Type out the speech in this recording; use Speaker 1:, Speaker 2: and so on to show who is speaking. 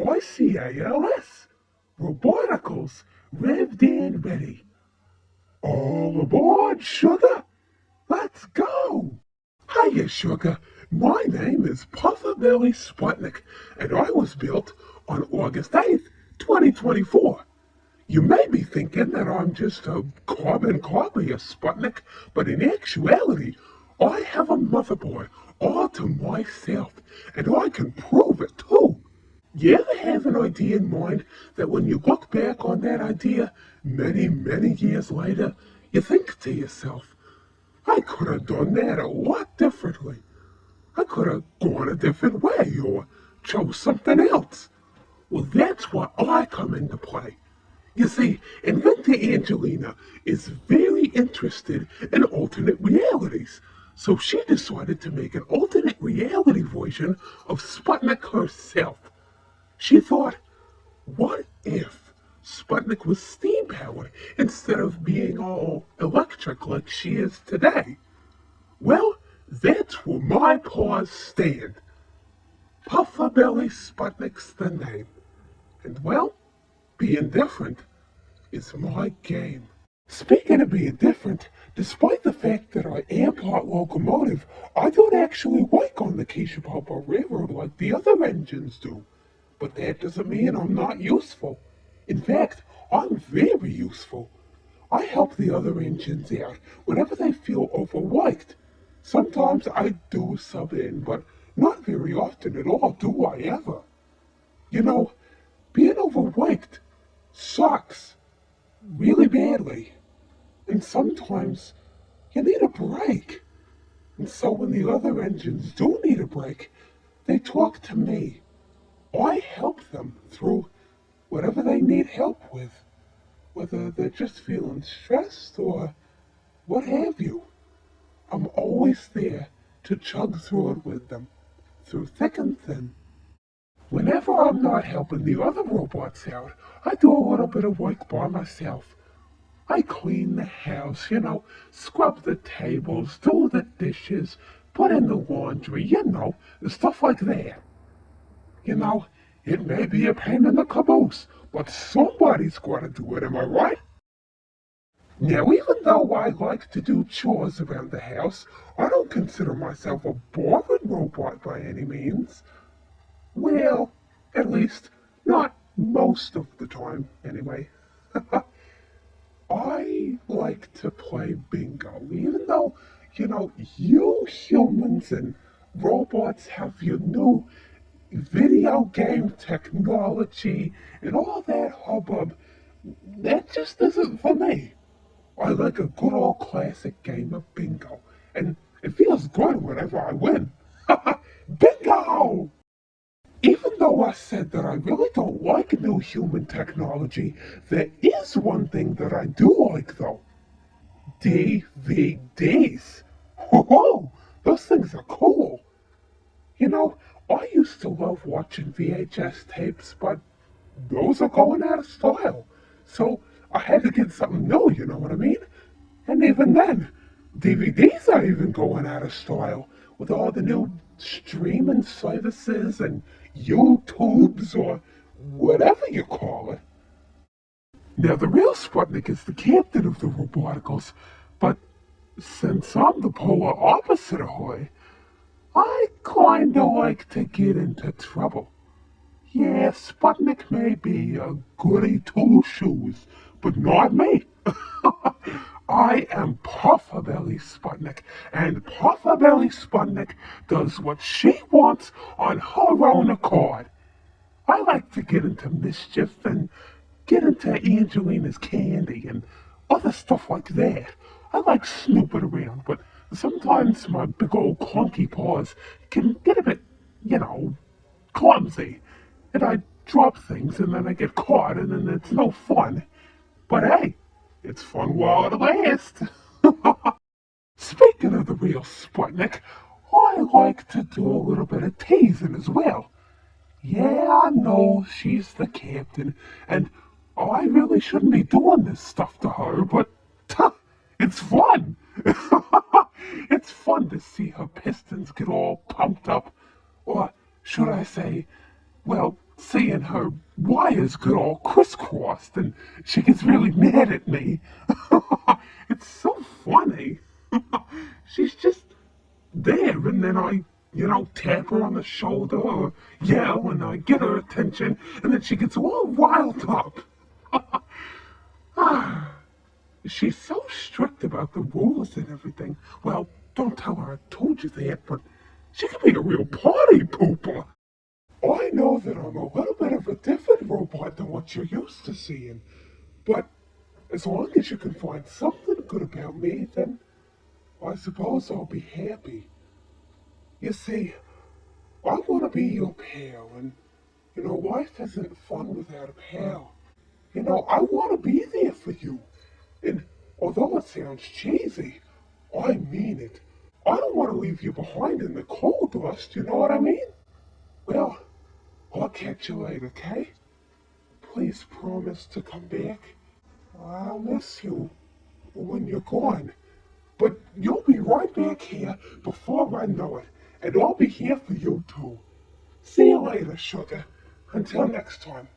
Speaker 1: ROBOTICALS, Roboticals, revved and ready. All aboard, sugar! Let's go! Hiya, sugar. My name is Puffer-Belly Sputnik, and I was built on August 8th, 2024. You may be thinking that I'm just a carbon copy of Sputnik, but in actuality, I have a motherboard all to myself, and I can prove it too. You ever have an idea in mind that when you look back on that idea many, many years later, you think to yourself, I could have done that a lot differently. I could have gone a different way or chose something else. Well, that's where I come into play. You see, Inventor Angelina is very interested in alternate realities, so she decided to make an alternate reality version of Sputnik herself. She thought, what if Sputnik was steam-powered instead of being all electric like she is today? Well, that's where my paws stand. Puffer-Belly Sputnik's the name. And well, being different is my game. Speaking of being different, despite the fact that I am part locomotive, I don't actually work on the Keisha Railroad like the other engines do. But that doesn't mean I'm not useful. In fact, I'm very useful. I help the other engines out whenever they feel overworked. Sometimes I do sub in, but not very often at all do I ever. You know, being overworked sucks really badly. And sometimes you need a break. And so when the other engines do need a break, they talk to me. I help them through whatever they need help with, whether they're just feeling stressed or what have you. I'm always there to chug through it with them, through thick and thin. Whenever I'm not helping the other robots out, I do a little bit of work by myself. I clean the house, scrub the tables, do the dishes, put in the laundry, stuff like that. It may be a pain in the caboose, but somebody's got to do it, am I right? Now, even though I like to do chores around the house, I don't consider myself a boring robot by any means. Well, at least not most of the time, anyway. I like to play bingo, even though, you humans and robots have your new video game technology and all that hubbub. That just isn't for me. I like a good old classic game of bingo, and it feels good whenever I win. Bingo! Even though I said that I really don't like new human technology, there is one thing that I do like though. DVDs. Whoa, those things are cool. I used to love watching VHS tapes, but those are going out of style. So I had to get something new, you know what I mean? And even then, DVDs are even going out of style with all the new streaming services and YouTubes or whatever you call it. Now, the real Sputnik is the captain of the Roboticals, but since I'm the polar opposite of her, I kinda like to get into trouble. Yeah, Sputnik may be a goody two-shoes, but not me. I am Puffer-Belly Sputnik, and Puffer-Belly Sputnik does what she wants on her own accord. I like to get into mischief and get into Angelina's candy and other stuff like that. I like snooping around, but sometimes my big old clunky paws can get a bit, clumsy. And I drop things and then I get caught and then it's no fun. But hey, it's fun while it lasts. Speaking of the real Sputnik, I like to do a little bit of teasing as well. Yeah, I know she's the captain, and I really shouldn't be doing this stuff to her, but it's fun. It's fun to see her pistons get all pumped up. Or should I say, well, seeing her wires get all crisscrossed, and she gets really mad at me. It's so funny. She's just there, and then I, tap her on the shoulder or yell, and I get her attention, and then she gets all riled up. She's so strict about the rules and everything. Well, don't tell her I told you that, but she can be a real party pooper. I know that I'm a little bit of a different robot than what you're used to seeing, but as long as you can find something good about me, then I suppose I'll be happy. You see, I want to be your pal, and, life isn't fun without a pal. I want to be there for you, and although it sounds cheesy, I mean it. I don't want to leave you behind in the coal dust, you know what I mean? Well, I'll catch you later, okay? Please promise to come back. I'll miss you when you're gone. But you'll be right back here before I know it. And I'll be here for you too. See you later, sugar. Until next time.